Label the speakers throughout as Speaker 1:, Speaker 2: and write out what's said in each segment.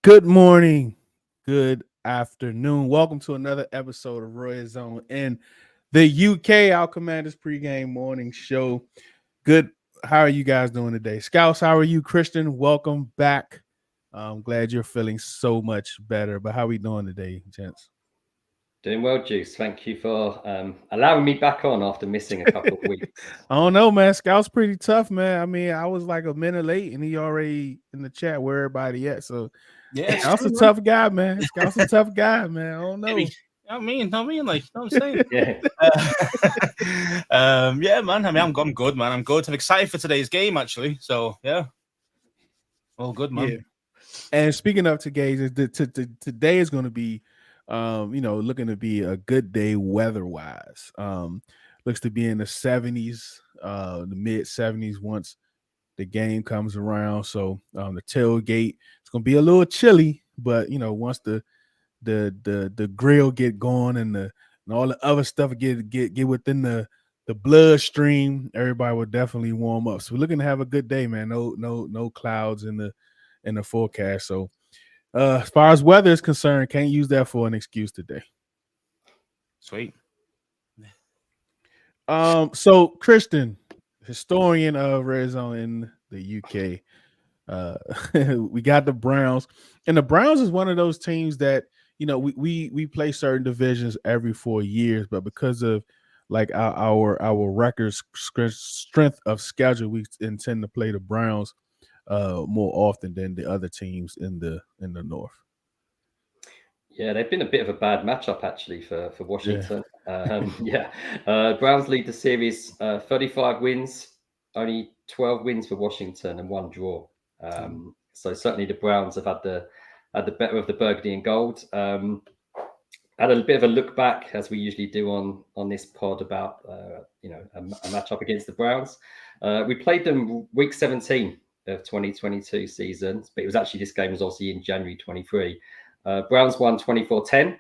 Speaker 1: Good morning, good afternoon. Welcome to another episode of Red Zone in the UK, our Commanders pregame morning show. Good. How are you guys doing today? Scouse, how are you? Christian, welcome back. I'm glad you're feeling so much better. But how are we doing today, gents?
Speaker 2: Doing well, Deuce. Thank you for allowing me back on after missing a couple of weeks.
Speaker 1: I don't know, man. Scout's pretty tough, man. I mean, I was like a minute late, and he already in the chat where everybody at. So,
Speaker 3: yeah,
Speaker 1: Scout's a tough guy, man. Scout's a tough guy, man. I don't know.
Speaker 3: Maybe. I mean, like, you know what I'm saying?
Speaker 2: Yeah.
Speaker 3: Yeah, man. I mean, I'm good, man. I'm good. I'm excited for today's game, actually. So, yeah. All good, man.
Speaker 1: Yeah. And speaking of today is going to be, looking to be a good day weather-wise. Looks to be in the 70s, the mid-70s once the game comes around. So the tailgate, it's going to be a little chilly, but once the grill get going and all the other stuff get within the bloodstream, everybody will definitely warm up. So we're looking to have a good day, man. No clouds in the forecast. So as far as weather is concerned, can't use that for an excuse today.
Speaker 3: Sweet.
Speaker 1: So Christian, historian of Red Zone in the UK, we got the Browns, and the Browns is one of those teams that we play certain divisions every 4 years, but because of like our records strength of schedule, we intend to play the Browns more often than the other teams in the North.
Speaker 2: Yeah, they've been a bit of a bad matchup actually for Washington. Browns lead the series 35 wins, only 12 wins for Washington and 1 draw. So certainly the Browns have had the better of the burgundy and gold. Had a bit of a look back, as we usually do on this pod, about a matchup against the Browns. We played them week 17 of 2022 season, but it was actually, this game was obviously in January 23. Browns won 24-10.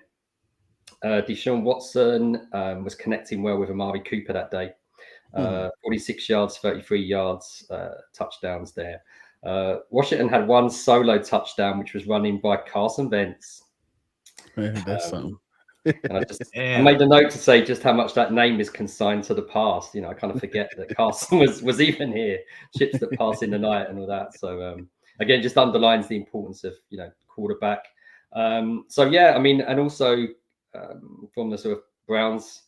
Speaker 2: Deshaun Watson was connecting well with Amari Cooper that day. 46 yards, 33 yards, touchdowns there. Washington had 1 solo touchdown, which was running by Carson Wentz.
Speaker 1: Man, that's something.
Speaker 2: And I made a note to say just how much that name is consigned to the past. I kind of forget that Carson was even here. Chips that pass in the night and all that. So again, just underlines the importance of quarterback. And also from the sort of Browns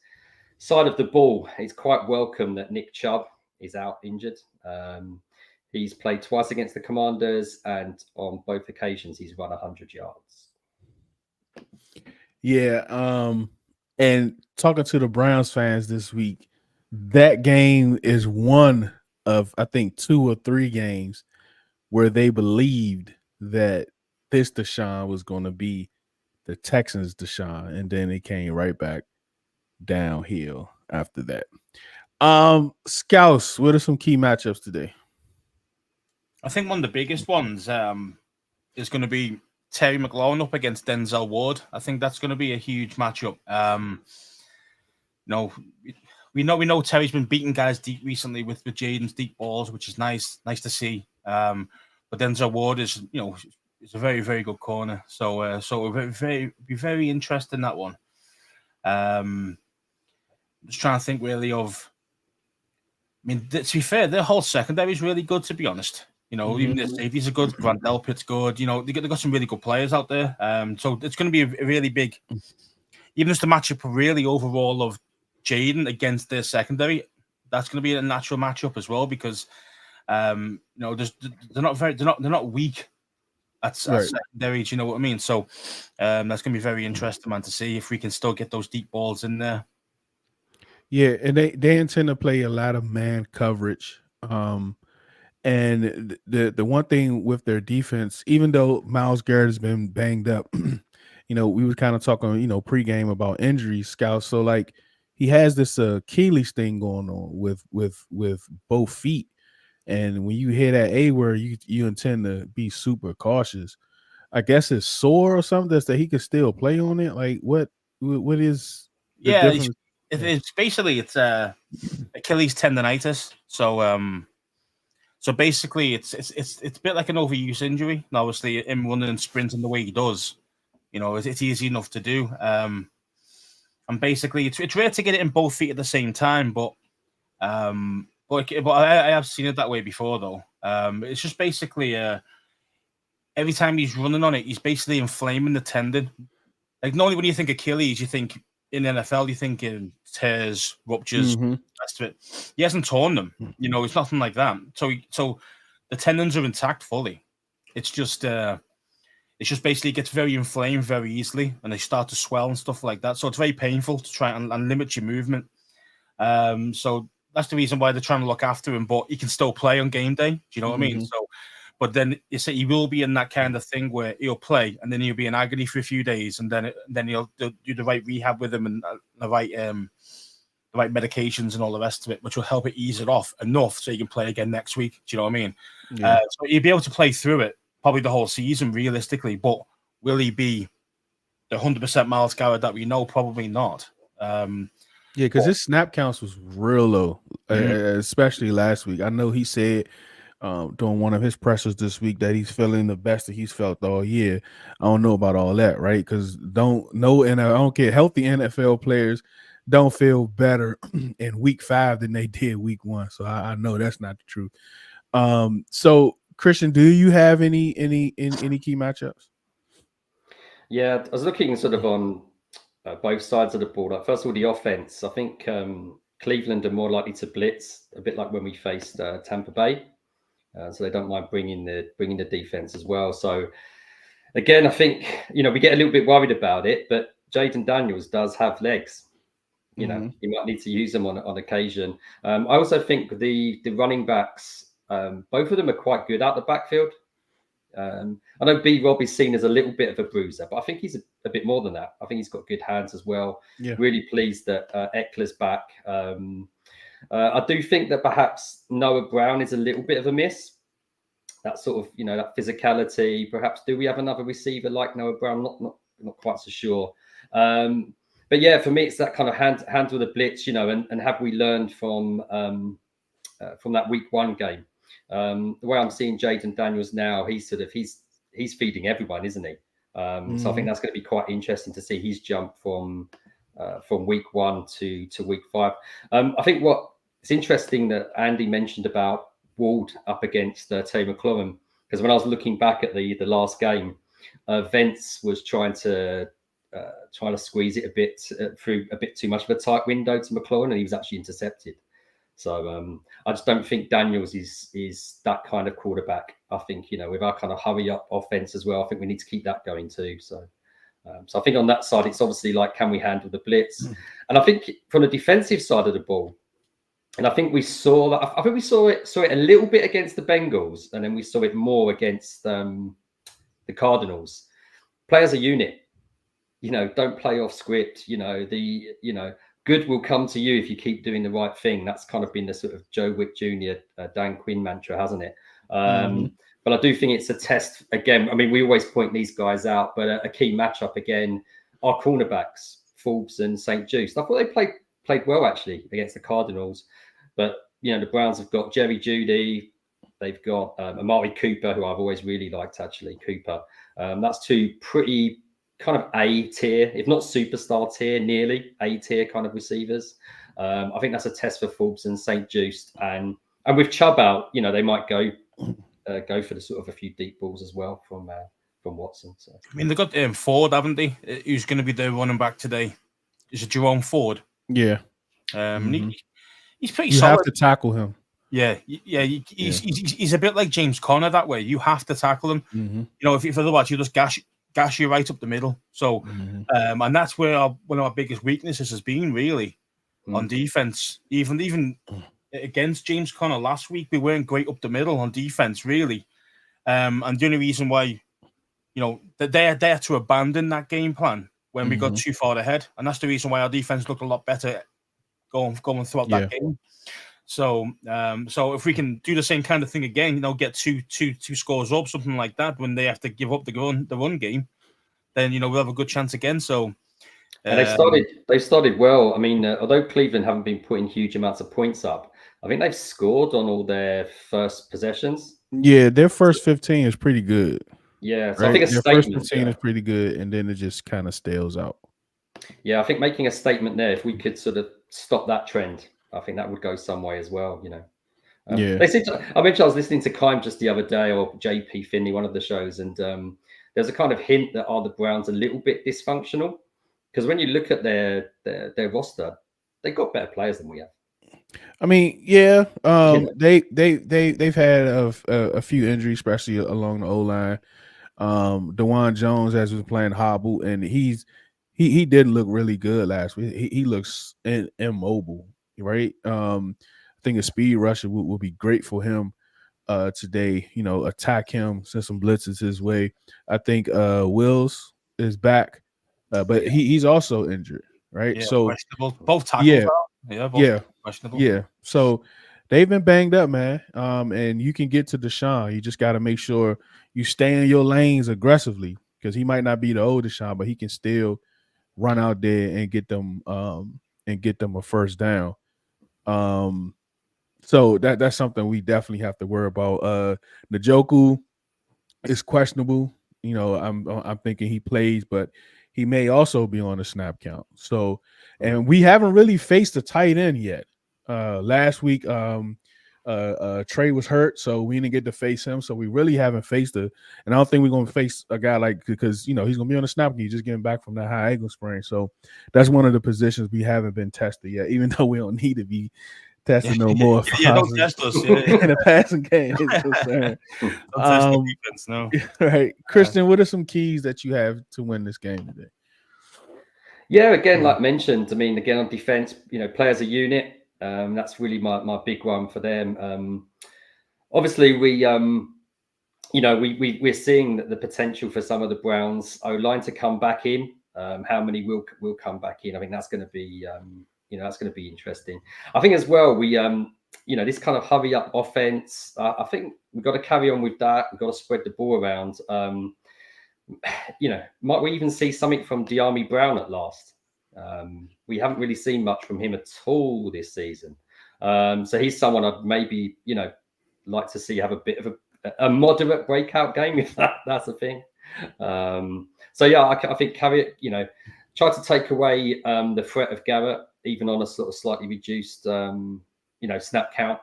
Speaker 2: side of the ball, it's quite welcome that Nick Chubb is out injured. He's played twice against the Commanders, and on both occasions he's run 100 yards.
Speaker 1: Yeah, and talking to the Browns fans this week, that game is one of, I think, 2 or 3 games where they believed that this Deshaun was going to be the Texans' Deshaun, and then it came right back downhill after that. Scouse, what are some key matchups today?
Speaker 3: I think one of the biggest ones is going to be Terry McLaurin up against Denzel Ward. I think that's going to be a huge matchup. We know Terry's been beating guys deep recently with Jaden's deep balls, which is nice to see. But Denzel Ward is a very, very good corner. So it'll be very interesting, that one. Just trying to think really of. I mean, to be fair, their whole secondary is really good, to be honest. Even the safeties are good. Grant Delpit's good. They got some really good players out there. So it's going to be a really big, even just the matchup really overall of Jaden against their secondary. That's going to be a natural matchup as well, because they're not weak at secondary. Do you know what I mean? So that's going to be very interesting, man, to see if we can still get those deep balls in there.
Speaker 1: Yeah, and they intend to play a lot of man coverage. And the one thing with their defense, even though Myles Garrett has been banged up, we were kind of talking, pregame about injuries, Scout. So like he has this Achilles thing going on with both feet, and when you hear that A word, you intend to be super cautious. I guess it's sore or something that he could still play on it. Like what is the difference?
Speaker 3: It's basically Achilles tendonitis. So So basically, it's a bit like an overuse injury. And obviously, him running and sprinting the way he does, it's easy enough to do. And basically, it's rare to get it in both feet at the same time, but I have seen it that way before, though. It's just basically every time he's running on it, he's basically inflaming the tendon. Like, normally when you think Achilles, you think in NFL, you think in tears, ruptures, rest of it. He hasn't torn them. It's nothing like that. So the tendons are intact fully. It's just basically gets very inflamed very easily, and they start to swell and stuff like that. So it's very painful to try and limit your movement. So that's the reason why they're trying to look after him, but he can still play on game day. Do you know what I mean? So, but then he will be in that kind of thing where he'll play, and then he'll be in agony for a few days, and then he'll do the right rehab with him and the right medications and all the rest of it, which will help it ease it off enough so he can play again next week. Do you know what I mean? Yeah. So he'll be able to play through it probably the whole season realistically, but will he be the 100% Myles Garrett that we know? Probably not.
Speaker 1: Because his snap counts was real low, especially last week. I know he said during one of his pressers this week that he's feeling the best that he's felt all year. I don't know about all that, right? Because I don't care. Healthy NFL players don't feel better in week 5 than they did week 1. So I know that's not the truth. So Christian, do you have any key matchups?
Speaker 2: Yeah, I was looking sort of on both sides of the ball. Like, first of all, the offense. I think Cleveland are more likely to blitz, a bit like when we faced Tampa Bay. So they don't mind bringing the defense as well. So again, I think we get a little bit worried about it, but Jaden Daniels does have legs. You might need to use them on occasion. I also think the running backs, both of them are quite good out the backfield. I know B. Rob is seen as a little bit of a bruiser, but I think he's a bit more than that. I think he's got good hands as well. Yeah. Really pleased that Eckler's back. I do think that perhaps Noah Brown is a little bit of a miss. That sort of, that physicality. Perhaps do we have another receiver like Noah Brown? Not quite so sure. But yeah, for me, it's that kind of handle the blitz, and have we learned from that week 1 game? The way I'm seeing Jaden Daniels now, he's feeding everyone, isn't he? So I think that's going to be quite interesting to see his jump from week 1 to week 5. I think it's interesting that Andy mentioned about Ward up against Terry McLaurin, because when I was looking back at the last game, Vance was trying to squeeze it a bit through a bit too much of a tight window to McLaurin, and he was actually intercepted. So I just don't think Daniels is that kind of quarterback. I think, with our kind of hurry up offense as well, I think we need to keep that going too. So I think on that side, it's obviously like, can we handle the blitz? And I think from the defensive side of the ball, and I think we saw that. I think we saw it a little bit against the Bengals, and then we saw it more against the Cardinals. Play as a unit, don't play off script. Good will come to you if you keep doing the right thing. That's kind of been the sort of Joe Wick Jr., Dan Quinn mantra, hasn't it? But I do think it's a test again. I mean, we always point these guys out, but a key matchup again, our cornerbacks, Forbes and St. Juste. I thought they played well actually against the Cardinals, but the Browns have got Jerry Jeudy, they've got Amari Cooper, who I've always really liked actually. Cooper, that's 2 pretty kind of A tier, if not superstar tier, nearly A tier kind of receivers. I think that's a test for Forbes and St. Juste, and with Chubb out, they might go for the sort of a few deep balls as well from Watson. So
Speaker 3: I mean, they've got Ford, haven't they? Who's going to be the running back today? Is it Jerome Ford?
Speaker 1: Yeah.
Speaker 3: He's pretty
Speaker 1: you
Speaker 3: solid.
Speaker 1: You have to tackle him.
Speaker 3: Yeah. He's a bit like James Conner that way. You have to tackle him. If otherwise you just gash you right up the middle. So, and that's where one of our biggest weaknesses has been really on defense. Even against James Conner last week, we weren't great up the middle on defense, really. And the only reason why, that they're there to abandon that game plan when we got too far ahead, and that's the reason why our defense looked a lot better going throughout that game. So, if we can do the same kind of thing again, get two scores up, something like that, when they have to give up the run game, then we'll have a good chance again. So,
Speaker 2: and they started well. I mean, although Cleveland haven't been putting huge amounts of points up, I think they've scored on all their first possessions.
Speaker 1: Yeah, their first 15 is pretty good.
Speaker 2: Yeah, so I
Speaker 1: Right,
Speaker 2: think a
Speaker 1: their first
Speaker 2: statement.
Speaker 1: 15 is pretty good, and then it just kind of stales out.
Speaker 2: Yeah, I think making a statement there, if we could sort of stop that trend, I think that would go some way as well.
Speaker 1: Yeah,
Speaker 2: They seem to. I mentioned I was listening to Kime just the other day, or JP Finney, one of the shows, and there's a kind of hint that are the Browns a little bit dysfunctional, because when you look at their roster, they've got better players than we have.
Speaker 1: I mean, yeah,
Speaker 2: Yeah.
Speaker 1: they've had a few injuries, especially along the O line. Dewan Jones has been playing hobble, and he didn't look really good last week. He looks immobile, right? I think a speed rusher will be great for him today. Attack him, send some blitzes his way. I think Wills is back, but he's also injured, right?
Speaker 3: Yeah,
Speaker 1: So
Speaker 3: questionable. Both tackles
Speaker 1: yeah,
Speaker 3: are. Yeah, both
Speaker 1: yeah,
Speaker 3: questionable.
Speaker 1: yeah. So they've been banged up, man. And you can get to Deshaun. You just got to make sure you stay in your lanes aggressively, because he might not be the old Deshaun, but he can still run out there and get them a first down. So that's something we definitely have to worry about. Njoku is questionable. I'm thinking he plays, but he may also be on the snap count. So, and we haven't really faced a tight end yet. Last week, Trey was hurt, so we didn't get to face him. So we really haven't faced and I don't think we're gonna face a guy because he's gonna be on the snap count, just getting back from that high ankle sprain. So that's one of the positions we haven't been tested yet, even though we don't need to be testing no more.
Speaker 3: Yeah, don't test us.
Speaker 1: In the passing game.
Speaker 3: Don't test the defense, no.
Speaker 1: Right, Christian, what are some keys that you have to win this game today?
Speaker 2: Yeah, again, like mentioned, I mean, again on defense, play as a unit. That's really my big one for them. Obviously, we're seeing the potential for some of the Browns O line to come back in. How many will come back in? I think that's going to be that's going to be interesting. I think as well this kind of hurry up offense. I think we've got to carry on with that. We've got to spread the ball around. Might we even see something from De'Ami Brown at last? We haven't really seen much from him at all this season. So he's someone I'd maybe like to see have a bit of a moderate breakout game, if that's a thing. So yeah, I think carry it. Try to take away the threat of Garrett, even on a sort of slightly reduced snap count.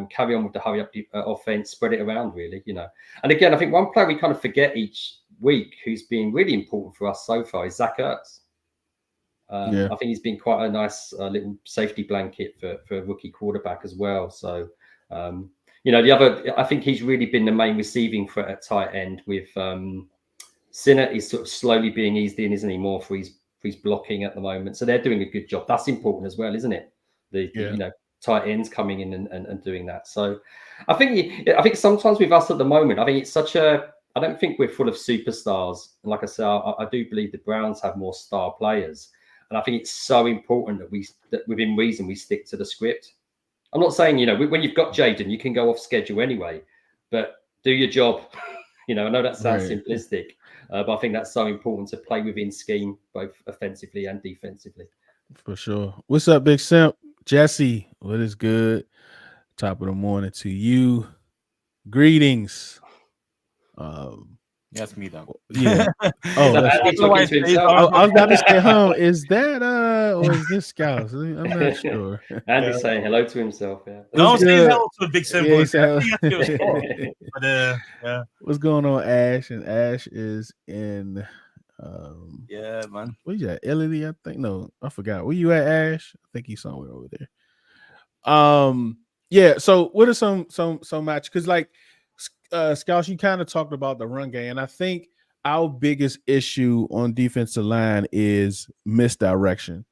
Speaker 2: Carry on with the hurry up offense, spread it around really. And again, I think one player we kind of forget each week who's been really important for us so far is Zach Ertz. I think he's been quite a nice little safety blanket for a rookie quarterback as well. So the other, I think he's really been the main receiving threat at tight end, with Sinnott is sort of slowly being eased in, isn't he, more for his blocking at the moment. So they're doing a good job. That's important as well, isn't it? The tight ends coming in and doing that. So I think sometimes with us at the moment, I think it's I don't think we're full of superstars. And like I said, I do believe the Browns have more star players. And I think it's so important that within reason we stick to the script. I'm not saying, when you've got Jaden, you can go off schedule anyway, but do your job. I know that sounds simplistic, but I think that's so important to play within scheme, both offensively and defensively.
Speaker 1: For sure. What's up, Big Simp? Jesse, what is good? Top of the morning to you. Greetings.
Speaker 3: That's me though.
Speaker 1: Yeah.
Speaker 2: Oh, Andy talking to himself.
Speaker 1: I was about to say, is that or is this Scouse? I'm not sure.
Speaker 2: Andy's saying hello to himself. Yeah.
Speaker 3: No, saying hello to a Big Simp.
Speaker 1: Yeah. What's going on, Ash? And Ash is in
Speaker 3: yeah, man.
Speaker 1: Where you at? Italy, I think. No, I forgot. Where you at, Ash? I think he's somewhere over there. Yeah. So what are some match? Because like Scouse, you kind of talked about the run game, and I think our biggest issue on defensive line is misdirection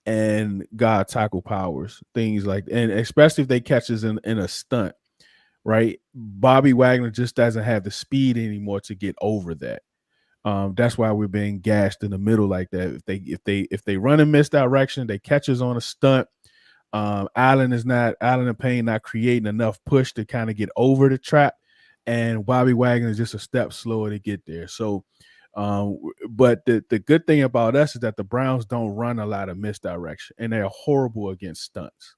Speaker 1: and God tackle powers, things like, and especially if they catch us in a stunt, right? Bobby Wagner just doesn't have the speed anymore to get over that. That's why we're being gashed in the middle like that. If they run in misdirection, they catch us on a stunt. Allen and Payne not creating enough push to kind of get over the trap, and Bobby Wagner is just a step slower to get there. So, but the good thing about us is that the Browns don't run a lot of misdirection, and they're horrible against stunts.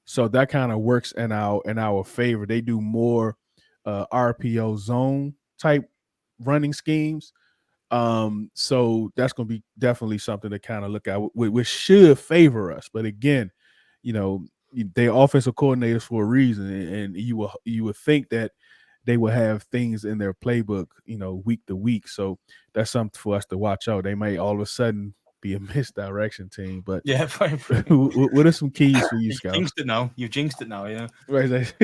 Speaker 1: So that kind of works in our favor. They do more RPO zone type running schemes. So that's going to be definitely something to kind of look at, which should favor us. But again, they're offensive coordinators for a reason, and you would think that they will have things in their playbook, week to week. So that's something for us to watch out. They might all of a sudden be a misdirection team. But
Speaker 3: yeah,
Speaker 1: what are some keys for you,
Speaker 3: you
Speaker 1: Scouse?
Speaker 3: jinxed it now. You've jinxed it now, yeah.
Speaker 1: Right.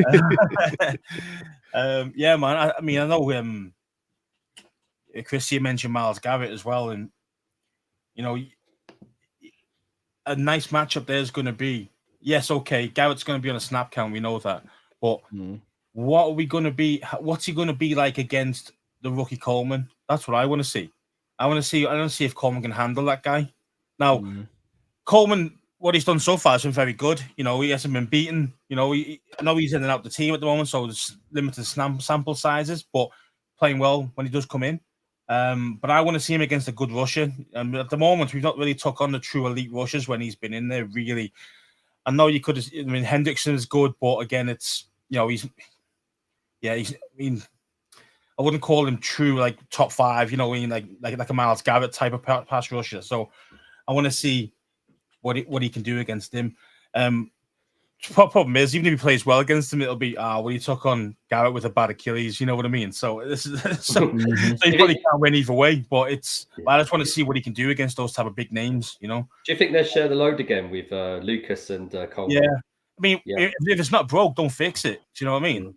Speaker 3: Yeah, man. I mean, I know Chris, you mentioned Myles Garrett as well, and a nice matchup there is going to be. Yes, okay, Garrett's going to be on a snap count. We know that, but what are we going to be? What's he going to be like against the rookie Coleman? That's what I want to see. I want to see if Coleman can handle that guy. Now, Coleman, what he's done so far has been very good. He hasn't been beaten. I know he's in and out the team at the moment, so there's limited sample sizes, but playing well when he does come in. But I want to see him against a good rusher. At the moment, we've not really took on the true elite rushers when he's been in there. Really, I know you could. I mean, Hendrickson is good, but again, it's he's. I mean, I wouldn't call him true like top five. Like a Myles Garrett type of pass rusher. So I want to see what he can do against him. Problem is, even if he plays well against him, it'll be he took on Garrett with a bad Achilles. You know what I mean? So this is so he probably can't win either way. But I just want to see what he can do against those type of big names.
Speaker 2: Do you think they'll share the load again with Lucas and Coleman?
Speaker 3: Yeah, I mean, if it's not broke, don't fix it. Do you know what I mean?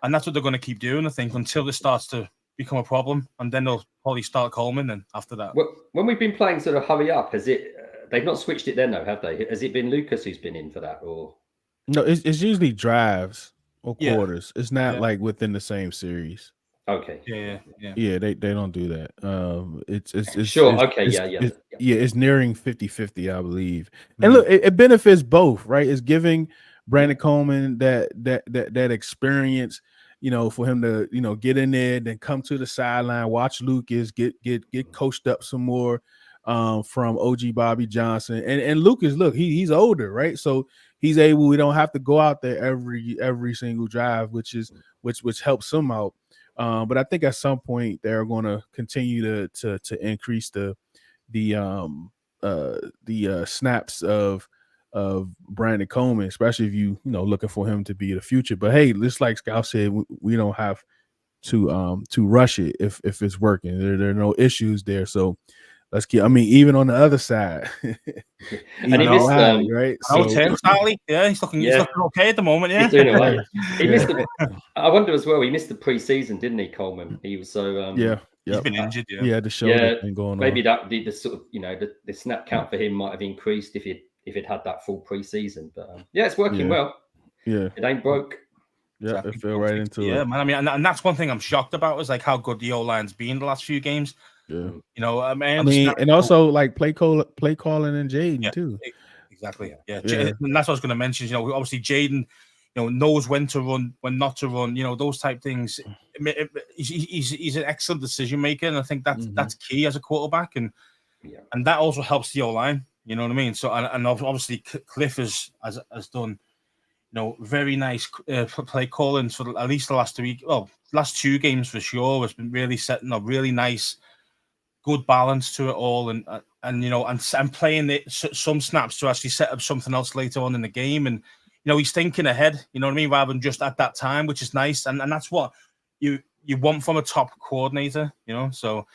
Speaker 3: And that's what they're going to keep doing, I think, until it starts to become a problem, and then they'll probably start Coleman. And after that,
Speaker 2: when we've been playing sort of hurry up, has it? They've not switched it then, though, have they? Has it been Lucas who's been in for that, or
Speaker 1: no? It's usually drives or quarters. It's not like within the same series.
Speaker 2: Okay.
Speaker 1: Yeah. They don't do that. It's
Speaker 2: sure.
Speaker 1: It's nearing 50-50, I believe. And look, it benefits both, right? It's giving Brandon Coleman that experience, for him to get in there, then come to the sideline, watch Lucas get coached up some more from OG Bobby Johnson. And Lucas, look, he's older, right? So he's able. We don't have to go out there every single drive, which helps him out. But I think at some point they're going to continue to increase the snaps of Brandon Coleman, especially if you looking for him to be the future. But hey, just like Scouse said, we don't have to rush it if it's working. There are no issues there. So let's keep. I mean, even on the other side,
Speaker 2: and he missed
Speaker 1: right.
Speaker 3: He's looking okay at the moment. Yeah,
Speaker 2: he's doing all right. He missed. I wonder as well. He missed the preseason, didn't he, Coleman? He was so.
Speaker 3: He's been injured. Yeah,
Speaker 1: he had the shoulder thing going
Speaker 2: maybe
Speaker 1: on.
Speaker 2: Maybe that the sort of the snap count for him might have increased if it had that full preseason. But it's working well.
Speaker 1: Yeah,
Speaker 2: it ain't broke.
Speaker 1: Yeah, it fell right into it.
Speaker 3: Yeah, man. I mean, and that's one thing I'm shocked about is like how good the O-line's been the last few games.
Speaker 1: Yeah,
Speaker 3: I mean,
Speaker 1: and also like play calling and Jaden too.
Speaker 3: Exactly. Yeah. And that's what I was going to mention. Obviously Jaden, knows when to run, when not to run. Those type things. He's an excellent decision maker, and I think that's key as a quarterback, and that also helps the O-line. You know what I mean? So and obviously Cliff has done. Very nice play calling for at least the last last 2 games for sure. Has been really setting a really nice, good balance to it all, and playing some snaps to actually set up something else later on in the game, and he's thinking ahead. You know what I mean, rather than just at that time, which is nice, and that's what you want from a top coordinator. So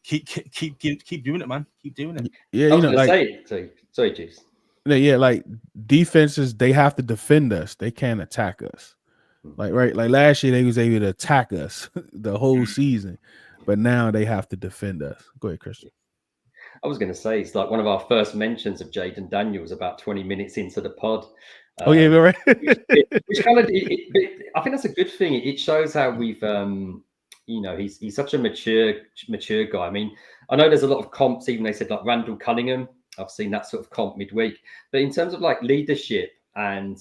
Speaker 3: keep doing it, man. Keep doing it.
Speaker 2: Yeah, I was gonna say, sorry, Deuce.
Speaker 1: Yeah, like defenses, they have to defend us. They can't attack us. Like last year, they was able to attack us the whole season, but now they have to defend us. Go ahead, Christian.
Speaker 2: I was going to say it's like one of our first mentions of Jaden Daniels about 20 minutes into the pod.
Speaker 1: Right.
Speaker 2: which kind of, I think that's a good thing. It shows how we've, he's such a mature guy. I mean, I know there's a lot of comps. Even they said like Randall Cunningham. I've seen that sort of comp midweek. But in terms of like leadership and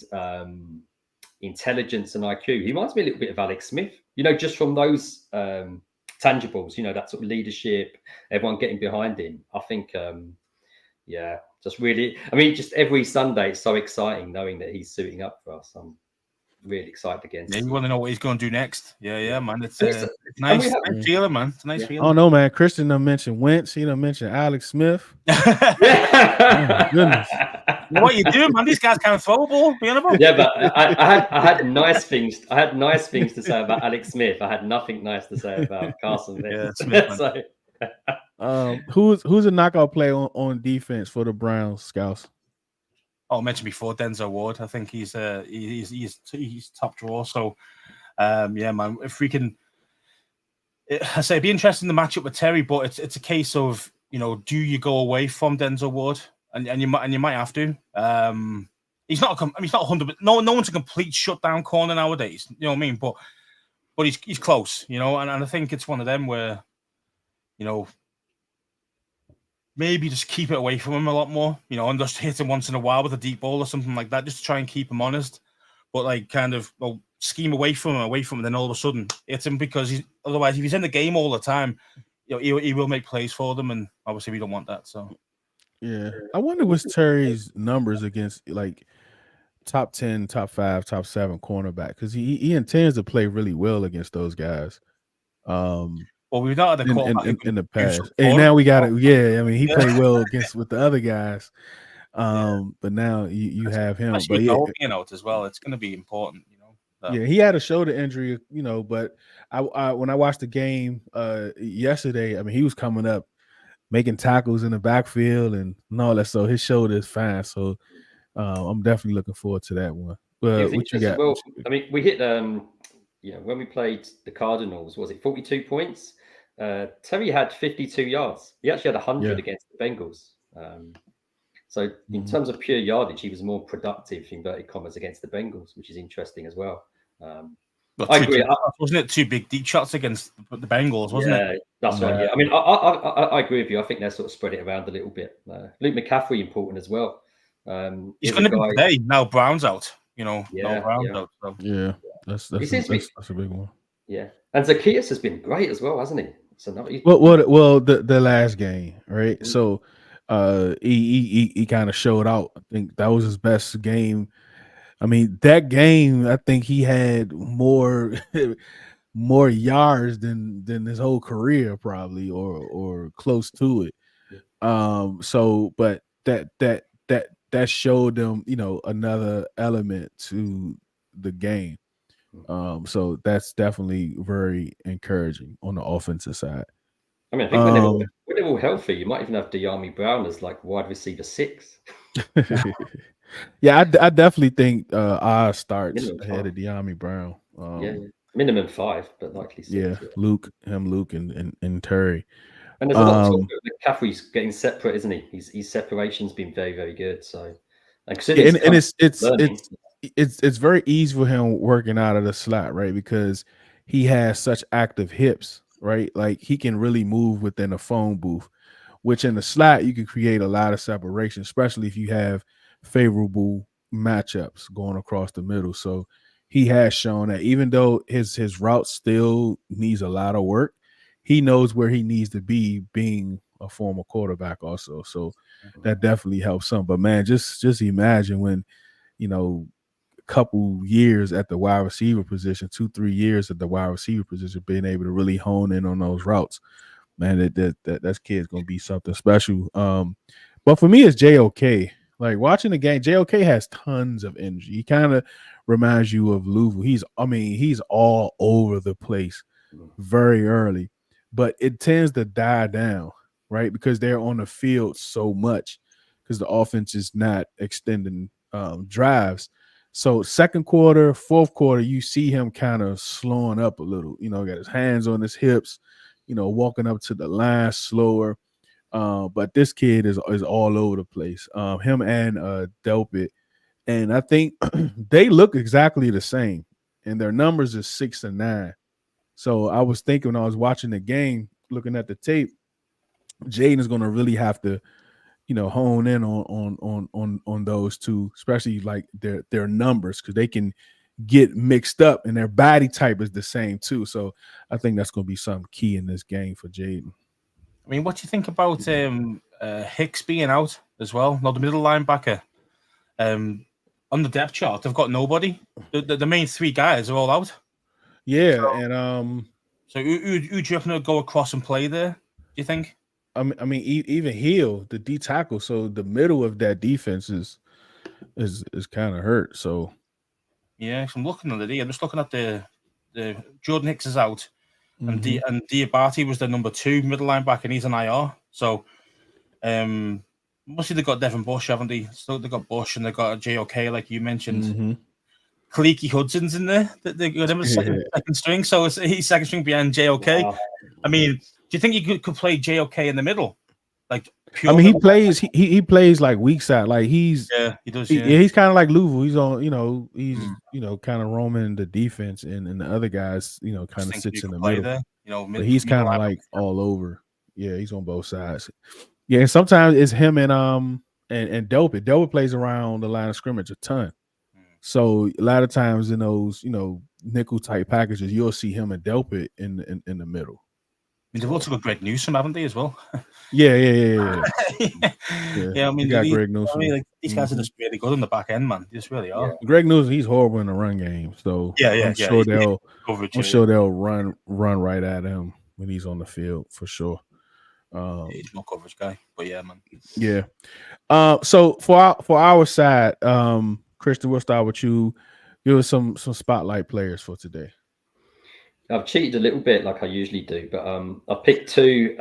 Speaker 2: intelligence and IQ, he reminds me a little bit of Alex Smith, just from those tangibles, that sort of leadership, everyone getting behind him. I think, just really, I mean, just every Sunday, it's so exciting knowing that he's suiting up for us. I'm really excited against.
Speaker 3: Yeah, you want to know what he's going to do next? Yeah, man. It's
Speaker 2: nice
Speaker 3: nice feeling, man. It's a nice feeling.
Speaker 1: Oh no, man. Christian done mentioned Wentz. He done mentioned Alex Smith.
Speaker 2: Yeah.
Speaker 1: Oh, goodness.
Speaker 3: What you doing, man? These guys can't throw a ball.
Speaker 2: Yeah, but I had nice things. I had nice things to say about Alex Smith. I had nothing nice to say about Carson Wentz.
Speaker 3: Yeah,
Speaker 1: so, who's a knockout play on defense for the Browns, Scouse?
Speaker 3: Oh, I mentioned before, Denzel Ward. I think he's top draw. So, yeah, man. If we can, I say it'd be interesting the matchup with Terry, but it's a case of, you know, do you go away from Denzel Ward, and you might have to. He's not 100. No one's a complete shutdown corner nowadays. You know what I mean? But he's close. You know, and I think it's one of them where, you know, maybe just keep it away from him a lot more, you know, and just hit him once in a while with a deep ball or something like that, just to try and keep him honest. But like kind of scheme away from him, and then all of a sudden hit him, because otherwise if he's in the game all the time, you know, he will make plays for them, and obviously we don't want that. So
Speaker 1: yeah, I wonder what's Terry's numbers against like top 10, top 5, top 7 cornerback, because he intends to play really well against those guys.
Speaker 3: Well, we've not had a quarterback
Speaker 1: in the past, and now we got it. Yeah, I mean, he played well with the other guys, but now you have him. But
Speaker 3: being out as well, it's going to be important, you know. So.
Speaker 1: Yeah, he had a shoulder injury, you know. But I when I watched the game yesterday, I mean, he was coming up, making tackles in the backfield and all that. So his shoulder is fine. So I'm definitely looking forward to that one. But what you got?
Speaker 2: Well, I mean, we hit you know, when we played the Cardinals, was it 42 points? Terry had 52 yards. He actually had 100 against the Bengals. So in terms of pure yardage, he was more productive, inverted commas, against the Bengals, which is interesting as well.
Speaker 3: I agree. Wasn't it 2 big deep shots against the Bengals, wasn't it?
Speaker 2: Yeah, that's right. Yeah, I mean, I agree with you. I think they're sort of spread it around a little bit. Luke McCaffrey important as well.
Speaker 3: He's going to be today. Now Brown's out. You know, Brown's out. So.
Speaker 1: Yeah, that's a big one.
Speaker 2: Yeah, and Zacchaeus has been great as well, hasn't he? So
Speaker 1: the last game, right? Mm-hmm. So he kind of showed out. I think that was his best game. I mean, that game, I think he had more yards than his whole career, probably, or close to it. So, but that showed them, you know, another element to the game. So that's definitely very encouraging on the offensive side.
Speaker 2: I mean, I think when they're all healthy, you might even have De'Ami Brown as like wide receiver 6.
Speaker 1: Yeah, I definitely think Oz starts ahead of De'Ami Brown.
Speaker 2: Minimum 5, but likely 6.
Speaker 1: Yeah, Luke, and Terry.
Speaker 2: And there's a lot of talk that McCaffrey's getting separate, isn't he? His separation's been very, very good. So, and
Speaker 1: it's very easy for him working out of the slot, right? Because he has such active hips, right? Like he can really move within a phone booth, which in the slot you can create a lot of separation, especially if you have favorable matchups going across the middle. So he has shown that even though his route still needs a lot of work, he knows where he needs to be, being a former quarterback also. So that definitely helps some. But man, just imagine when, you know, a couple years at the wide receiver position, 2-3 years at the wide receiver position, being able to really hone in on those routes. Man, that kid's gonna be something special. But for me, it's JOK. Like watching the game, JOK has tons of energy. He kind of reminds you of Louisville. He's all over the place very early, but it tends to die down, right? Because they're on the field so much because the offense is not extending drives. So second quarter, fourth quarter, you see him kind of slowing up a little, you know, got his hands on his hips, you know, walking up to the line slower. But this kid is all over the place. Him and Delpit. And I think they look exactly the same. And their numbers is 6 and 9. So I was thinking when I was watching the game, looking at the tape, Jaden is going to really have to, you know, hone in on those two, especially like their numbers, because they can get mixed up and their body type is the same too. So I think that's going to be something key in this game for Jaden.
Speaker 3: I mean, what do you think about Hicks being out as well. Now the middle linebacker, on the depth chart, they've got nobody. The main 3 guys are all out.
Speaker 1: Yeah, and
Speaker 3: so who do you reckon will go across and play there? Do you think?
Speaker 1: I mean, even Hill, the D tackle, so the middle of that defense is kind of hurt. So
Speaker 3: yeah, I'm looking at it. I'm just looking at the Jordan Hicks is out, and
Speaker 1: Mm-hmm.
Speaker 3: Diabate was the number 2 middle linebacker, and he's an IR. So, mostly they got Devin Bush, haven't they? So they got Bush and they got JOK, like you mentioned.
Speaker 1: Mm-hmm.
Speaker 3: Khaliki Hudson's in there. They got him as second string, so he's second string behind JOK. Wow. I mean, do you think you could play JOK in the middle? Like,
Speaker 1: I mean, he plays like weak side. Like he does. Yeah, he's kind of like Louisville. He's on, he's kind of roaming the defense, and the other guys, kind of sits in the middle.
Speaker 3: There.
Speaker 1: But he's kind of like all over. Yeah, he's on both sides. Yeah, and sometimes it's him and Delpit. Delpit plays around the line of scrimmage a ton. So a lot of times in those, nickel type packages, you'll see him and Delpit in the middle.
Speaker 3: I mean, they've also got Greg Newsom, haven't they, as well?
Speaker 1: Yeah.
Speaker 3: I mean,
Speaker 1: got Greg Newsom.
Speaker 3: I mean, these guys are just really good on the back end, man. They just really are.
Speaker 1: Yeah. Greg Newsom, he's horrible in the run game. So I'm sure they'll run right at him when he's on the field for sure.
Speaker 3: He's no coverage guy, but yeah, man.
Speaker 1: Yeah. So for our side, Christian, we'll start with you. Give us some spotlight players for today.
Speaker 2: I've cheated a little bit like I usually do, but I picked 2,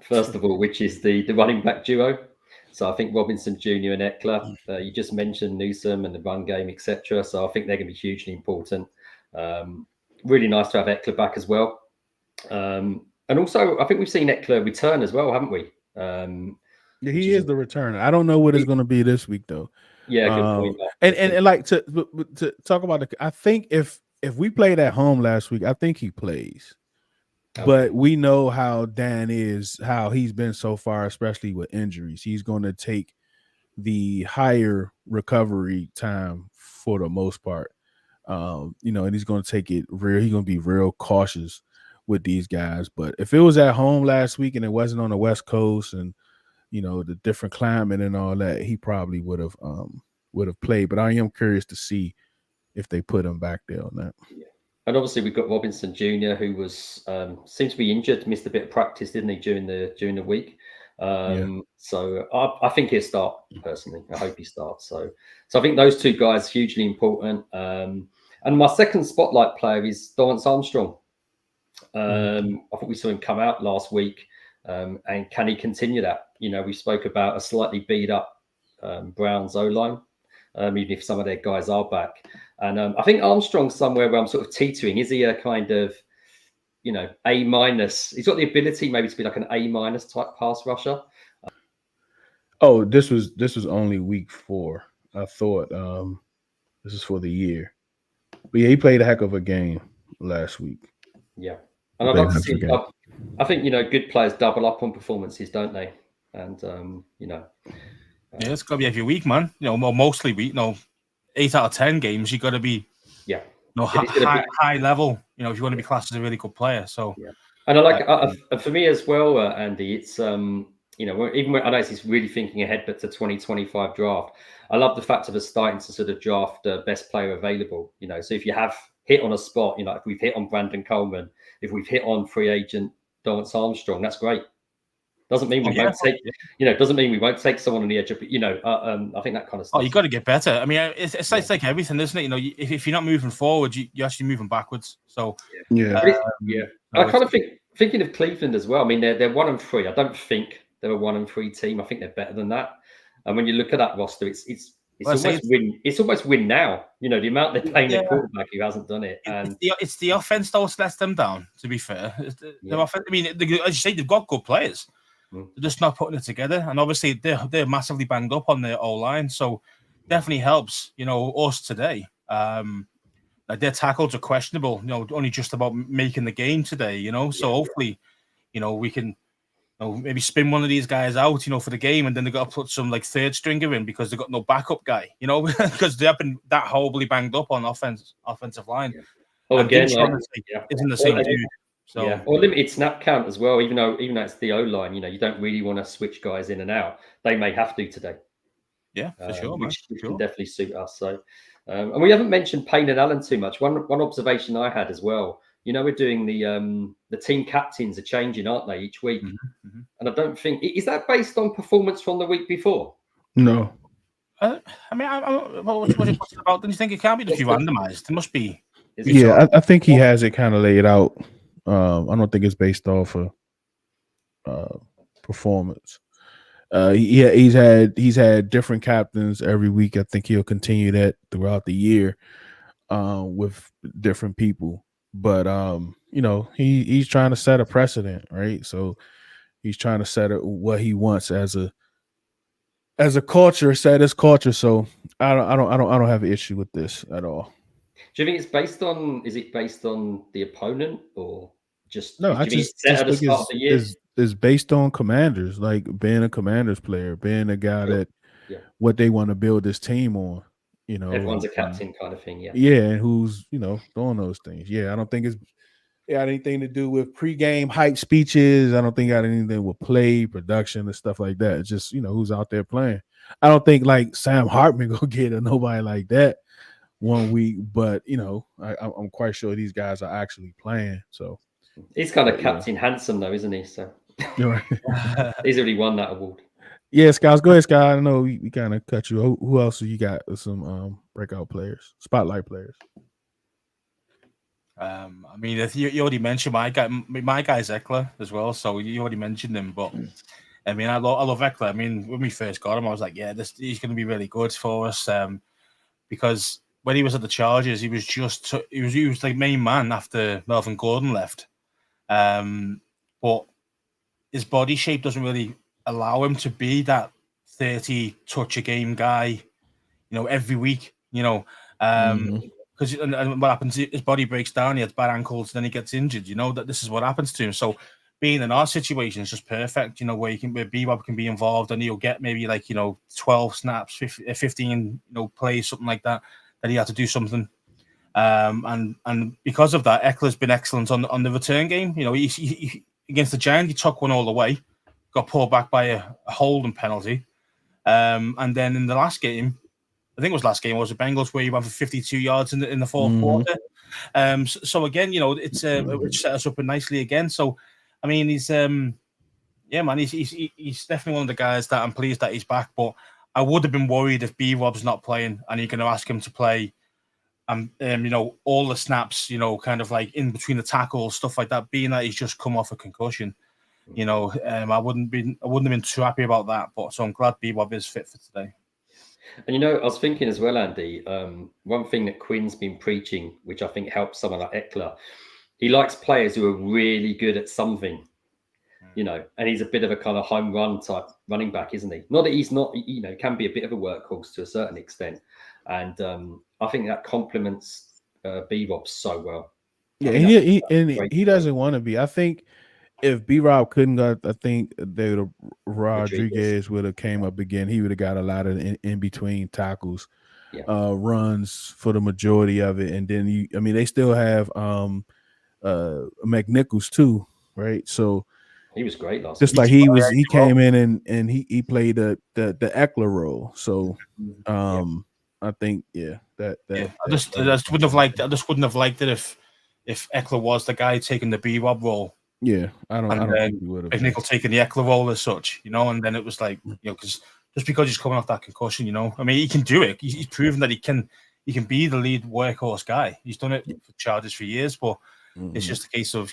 Speaker 2: first of all, which is the running back duo. So I think Robinson Jr. and Eckler, you just mentioned Newsom and the run game, etc. So I think they're going to be hugely important. Really nice to have Eckler back as well. And also, I think we've seen Eckler return as well, haven't we?
Speaker 1: Yeah, he is the returner. I don't know what it's going to be this week, though.
Speaker 2: Yeah, good point.
Speaker 1: And like to talk about I think if we played at home last week, I think he plays. Okay. But we know how Dan is, how he's been so far, especially with injuries. He's going to take the higher recovery time for the most part. And he's going to take it real. He's going to be real cautious with these guys. But if it was at home last week and it wasn't on the West Coast and the different climate and all that, he probably would have played. But I am curious to see if they put him back there on that.
Speaker 2: Yeah. And obviously we've got Robinson Jr., who was seems to be injured, missed a bit of practice, didn't he, during the week? So I think he'll start personally. I hope he starts. So I think those 2 guys hugely important. And my second spotlight player is Dorrance Armstrong. I think we saw him come out last week. And can he continue that? We spoke about a slightly beat up Browns O-line, even if some of their guys are back. And I think Armstrong's somewhere where I'm sort of teetering. Is he a kind of, A-? He's got the ability maybe to be like an A- type pass rusher.
Speaker 1: Oh, this was only week 4. I thought this is for the year. But yeah, he played a heck of a game last week.
Speaker 2: Yeah. And I'd like to see, I think, good players double up on performances, don't they? And,
Speaker 3: yeah, it's got to be every week, man. Mostly week. 8 out of 10 games, you got to be, high level. If you want to be classed as a really good player. So,
Speaker 2: yeah. And I like for me as well, Andy. It's even when I know it's really thinking ahead, but to 2025 draft, I love the fact of us starting to sort of draft best player available. So if you have hit on a spot, if we've hit on Brandon Coleman, if we've hit on free agent Dorrance Armstrong, that's great. Doesn't mean we won't take, doesn't mean we won't take someone on the edge of, I think that kind of stuff.
Speaker 3: Oh, you got to get better. I mean, it's like everything, isn't it? If you're not moving forward, you're actually moving backwards. So
Speaker 2: I kind of thinking of Cleveland as well. I mean, they're 1-3. I don't think they're a 1-3 team. I think they're better than that. And when you look at that roster, it's almost win now. The amount they're playing their quarterback who hasn't done it. And
Speaker 3: it's the offense that lets them down. To be fair, the offense. I mean, as you say, they've got good players. They're just not putting it together, and obviously they're massively banged up on their O-line, so definitely helps. Us today. Like their tackles are questionable. Only just about making the game today. So hopefully, we can maybe spin one of these guys out. For the game, and then they got to put some like third stringer in because they got no backup guy. Because they have been that horribly banged up on offensive line.
Speaker 2: Yeah. Oh, again,
Speaker 3: isn't the same dude. So
Speaker 2: yeah, or limited snap count as well. Even though it's the O line, you don't really want to switch guys in and out. They may have to today.
Speaker 3: Yeah, for sure, man.
Speaker 2: Which can definitely suit us. So, and we haven't mentioned Payne and Allen too much. One observation I had as well. We're doing the team captains are changing, aren't they, each week?
Speaker 3: Mm-hmm.
Speaker 2: And I don't think is that based on performance from the week before.
Speaker 1: No.
Speaker 3: I mean, what's it about? Don't you think it can be just be randomized? It must be.
Speaker 1: Yeah, I think he has it kind of laid out. I don't think it's based off of performance. He's had different captains every week. I think he'll continue that throughout the year with different people. But he's trying to set a precedent, right? So he's trying to set what he wants as a culture, set his culture. So I don't have an issue with this at all.
Speaker 2: Do you think it's based on? Is it based on the opponent or just?
Speaker 1: No,
Speaker 2: I
Speaker 1: just
Speaker 2: set at the
Speaker 1: think
Speaker 2: start of the year?
Speaker 1: is based on Commanders, like being a Commanders player, being a guy that what they want to build this team on.
Speaker 2: Everyone's a captain kind of thing.
Speaker 1: Yeah, and who's doing those things. Yeah, I don't think it's got anything to do with pregame hype speeches. I don't think it got anything with play production and stuff like that. It's just who's out there playing. I don't think like Sam Hartman go get a nobody like that one week, but I'm quite sure these guys are actually playing. So
Speaker 2: he's kind of Captain Handsome though, isn't he? So
Speaker 1: right.
Speaker 2: He's already won that award.
Speaker 1: Yeah, Scouse, go ahead, Scouse. I know we kind of cut you. Who else you got? Some breakout players, spotlight players.
Speaker 3: I mean, you already mentioned my guy's Eckler as well, so you already mentioned him. But I mean, I love Eckler. I mean, when we first got him, I was like, yeah, he's going to be really good for us. Because when he was at the Chargers, he was like main man after Melvin Gordon left. But his body shape doesn't really allow him to be that 30 touch a game guy, every week, because and what happens, his body breaks down, he has bad ankles, then he gets injured, that this is what happens to him. So being in our situation is just perfect, where B-Rob can be involved and he'll get maybe like, 12 snaps, 15, plays, something like that he had to do something. And because of that, Eckler's been excellent on the return game. He against the Giants, he took one all the way, got pulled back by a holding penalty. And then in the last game, I think it was the Bengals, where he went for 52 yards in the fourth quarter. So again, it's set us up nicely again. So, I mean, he's he's definitely one of the guys that I'm pleased that he's back. But I would have been worried if B-Rob's not playing and you're going to ask him to play, all the snaps, kind of like in between the tackles, stuff like that, being that he's just come off a concussion. I wouldn't have been too happy about that. But so I'm glad B-Rob is fit for today.
Speaker 2: And I was thinking as well, Andy, one thing that Quinn's been preaching, which I think helps someone like Eckler, he likes players who are really good at something, and he's a bit of a kind of home run type running back, isn't he? Not that he's not, can be a bit of a workhorse to a certain extent. And I think that complements B-Rob so well.
Speaker 1: Yeah, he doesn't want to be. I think if B-Rob couldn't go, I think Rodriguez would have came up again. He would have got a lot of in between tackles, runs for the majority of it. And then they still have McNichols too, right? So
Speaker 2: he was great last
Speaker 1: just
Speaker 2: week.
Speaker 1: Like he came in and he played the Eckler role. So I think I
Speaker 3: just wouldn't have liked it if Eckler was the guy taking the B-Rob role.
Speaker 1: Yeah, I don't think he would have.
Speaker 3: McNichol taking the Eckler role as such, and then it was like, because just because he's coming off that concussion, I mean, he can do it. He's proven that he can be the lead workhorse guy. He's done it for Chargers for years, but it's just a case of,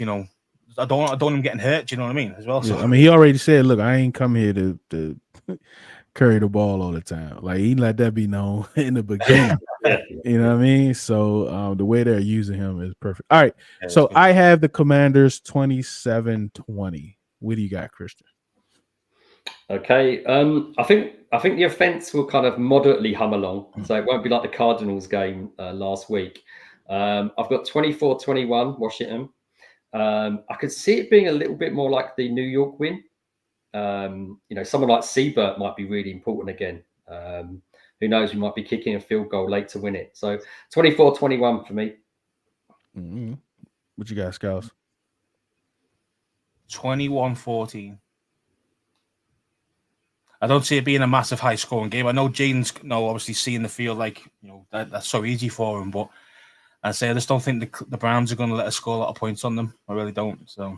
Speaker 3: I don't want him getting hurt. Do you know what I mean? As well.
Speaker 1: Yeah, so I mean, he already said, "Look, I ain't come here to carry the ball all the time." Like he let that be known in the beginning. You know what I mean? So the way they're using him is perfect. All right. So I have the Commanders 27-20. What do you got, Christian?
Speaker 2: Okay. I think the offense will kind of moderately hum along. So it won't be like the Cardinals game last week. I've got 24-21 Washington. I could see it being a little bit more like the New York win. Someone like Burt might be really important again. Who knows? We might be kicking a field goal late to win it. So 24-21 for me.
Speaker 1: What you got, Scouse?
Speaker 3: 21-14. I don't see it being a massive high-scoring game. I know Jaden's obviously seeing the field that's so easy for him, but I just don't think the Browns are going to let us score a lot of points on them. I really don't. So,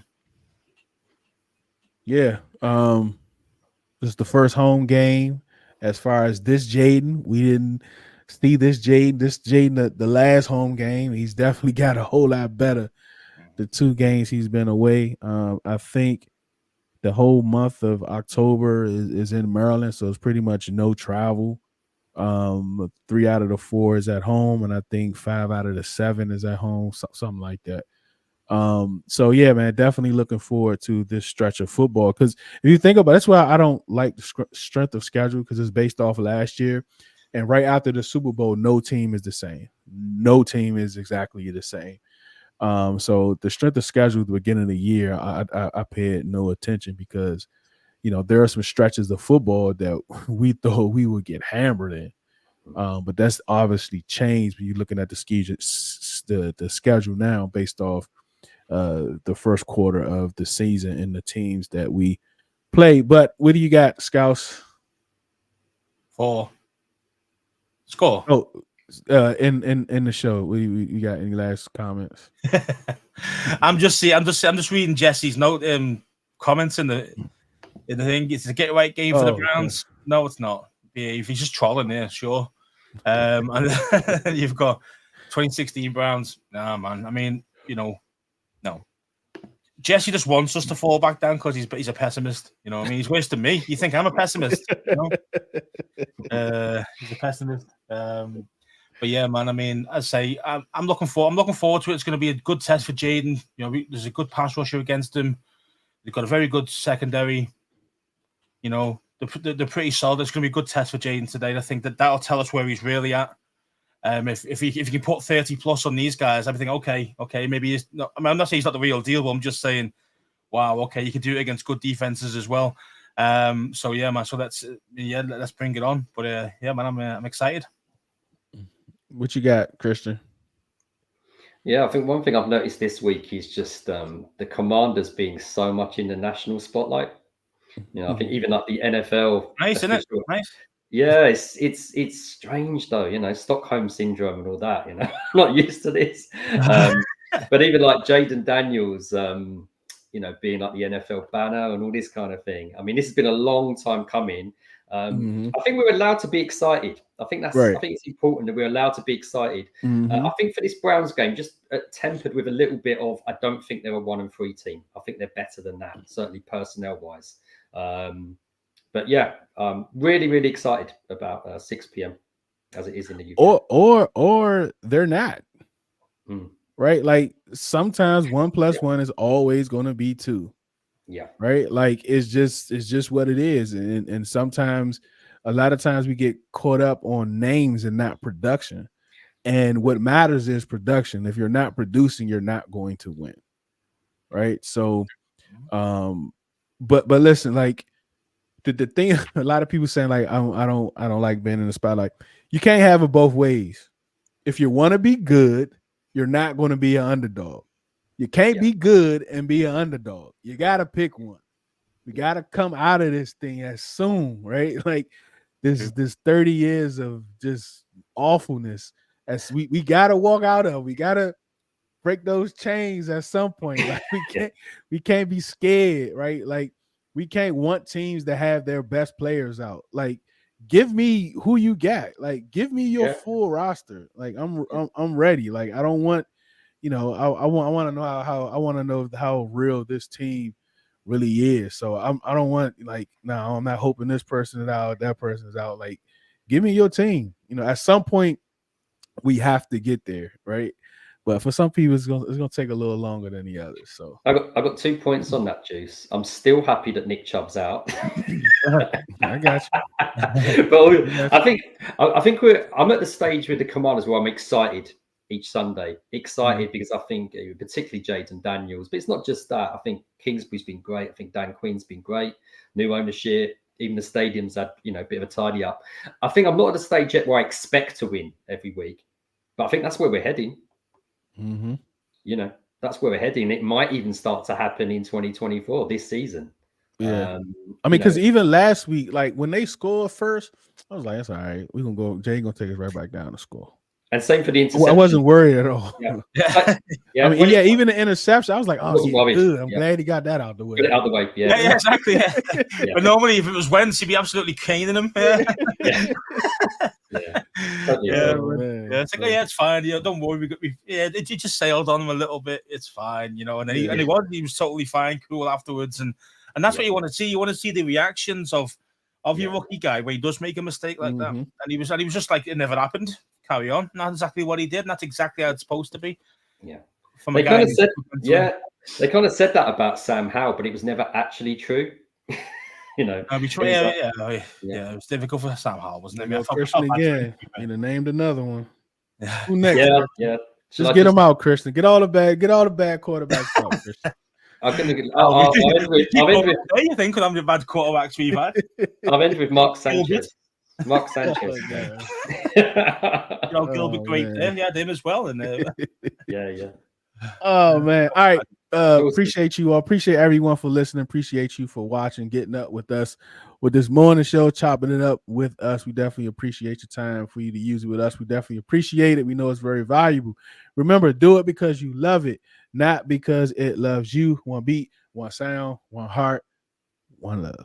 Speaker 1: yeah, this is the first home game as far as this Jaden. We didn't see this Jaden the last home game. He's definitely got a whole lot better the 2 games he's been away. I think the whole month of October is in Maryland, so it's pretty much no travel. 3 out of the 4 is at home, and I think 5 out of the 7 is at home, something like that. So yeah, man, definitely looking forward to this stretch of football, because if you think about it, that's why I don't like the strength of schedule, because it's based off last year, and right after the Super Bowl, no team is the same. No team is exactly the same. So the strength of schedule at the beginning of the year, I paid no attention, because there are some stretches of football that we thought we would get hammered in. But that's obviously changed when you're looking at the schedule now based off the first quarter of the season and the teams that we play. But what do you got, Scouse?
Speaker 3: 4 score.
Speaker 1: Oh, in the show, we got any last comments?
Speaker 3: I'm just reading Jesse's note comments in the thing. It's a get right game for the Browns. Okay. No, it's not. Yeah, if he's just trolling there, sure. And you've got 2016 Browns. Nah, man. I mean, no. Jesse just wants us to fall back down because he's a pessimist. You know what I mean? He's worse than me. You think I'm a pessimist? He's a pessimist. But yeah, man. I mean, I say I'm looking forward to it. It's going to be a good test for Jaden. There's a good pass rusher against him. They've got a very good secondary. They're pretty solid. It's going to be a good test for Jaden today. I think that'll tell us where he's really at. If you can put 30 plus on these guys, I'm thinking, okay, maybe he's not. I mean, I'm not saying he's not the real deal, but I'm just saying, wow, okay, you can do it against good defenses as well. So yeah, man. So let's bring it on. But yeah, man, I'm excited.
Speaker 1: What you got, Christian?
Speaker 2: Yeah, I think one thing I've noticed this week is just the Commanders being so much in the national spotlight. I think even like the NFL.
Speaker 3: Nice, isn't it? Nice.
Speaker 2: Yeah, it's strange though, Stockholm syndrome and all that. I'm not used to this. But even like Jaden Daniels, being like the NFL banner and all this kind of thing. I mean, this has been a long time coming. I think we're allowed to be excited. I think right. I think it's important that we're allowed to be excited. I think for this Browns game, just tempered with a little bit of, I don't think they're a 1-3 team. I think they're better than that, certainly personnel wise. But yeah, really, really excited about 6 p.m. as it is in the UK.
Speaker 1: Or they're not. Right? Like sometimes 1 + 1 is always going to be 2.
Speaker 2: Yeah.
Speaker 1: Right? Like it's just what it is. And sometimes, a lot of times we get caught up on names and not production. And what matters is production. If you're not producing, you're not going to win. Right? So but listen, like the thing, a lot of people saying like I don't like being in the spotlight. You can't have it both ways. If you want to be good, you're not going to be an underdog. You can't be good and be an underdog. You got to pick one. We got to come out of this thing as soon, right? Like this 30 years of just awfulness as we got to walk out of. We got to break those chains at some point. Like we can't be scared, right? Like we can't want teams that have their best players out. Like give me who you got. Like give me your full roster. Like I'm ready. Like I don't want, I want to know how I want to know how real this team really is. So I don't want like, no, I'm not hoping this person is out, that person is out. Like give me your team. At some point we have to get there, right? But for some people, it's gonna take a little longer than the others. So
Speaker 2: I got 2 points on that, Deuce. I'm still happy that Nick Chubb's out.
Speaker 1: I got
Speaker 2: you. But I think I'm at the stage with the Commanders where I'm excited each Sunday. Excited because I think particularly Jaden Daniels, but it's not just that. I think Kingsbury's been great. I think Dan Quinn's been great. New ownership. Even the stadium's had a bit of a tidy up. I think I'm not at a stage yet where I expect to win every week, but I think that's where we're heading. that's where we're heading. It might even start to happen in 2024 this season.
Speaker 1: Yeah, I mean, because even last week, like when they scored first, I was like, "That's all right. We're gonna go. Jay gonna take us right back down to score."
Speaker 2: And same for the interception.
Speaker 1: I wasn't worried at all.
Speaker 2: Yeah.
Speaker 1: I mean, even the interception, I was like, "Oh, yeah, good. I'm glad he got that out the way."
Speaker 2: Get it out the way. Yeah,
Speaker 3: exactly. Yeah. But normally, if it was Wentz, he'd be absolutely caning him. It's like, it's fine. Don't worry. It just sailed on him a little bit. It's fine, And then he was totally fine, cool afterwards, and that's what you want to see. You want to see the reactions of your rookie guy when he does make a mistake like that, and he was just like, it never happened. Carry on. Not exactly what he did, and that's exactly how it's supposed to be.
Speaker 2: Yeah. They kind of said, they kind of said that about Sam Howell, but it was never actually true.
Speaker 3: It was difficult for Sam Howell, wasn't it?
Speaker 1: Christian again. You named another one. Who next?
Speaker 2: Yeah.
Speaker 1: Just get them out, Christian. Get all the bad quarterbacks out, Christian.
Speaker 2: I'll end with,
Speaker 3: you think I'm the bad quarterbacks we've had?
Speaker 2: I'll end with Mark Sanchez. Mark Sanchez.
Speaker 3: Gilbert great there. Yeah, him as well. And
Speaker 2: yeah.
Speaker 1: Oh man. All right. Appreciate you all. Appreciate everyone for listening. Appreciate you for watching, getting up with us with this morning show, chopping it up with us. We definitely appreciate your time for you to use it with us. We definitely appreciate it. We know it's very valuable. Remember, do it because you love it, not because it loves you. One beat, one sound, one heart, one love.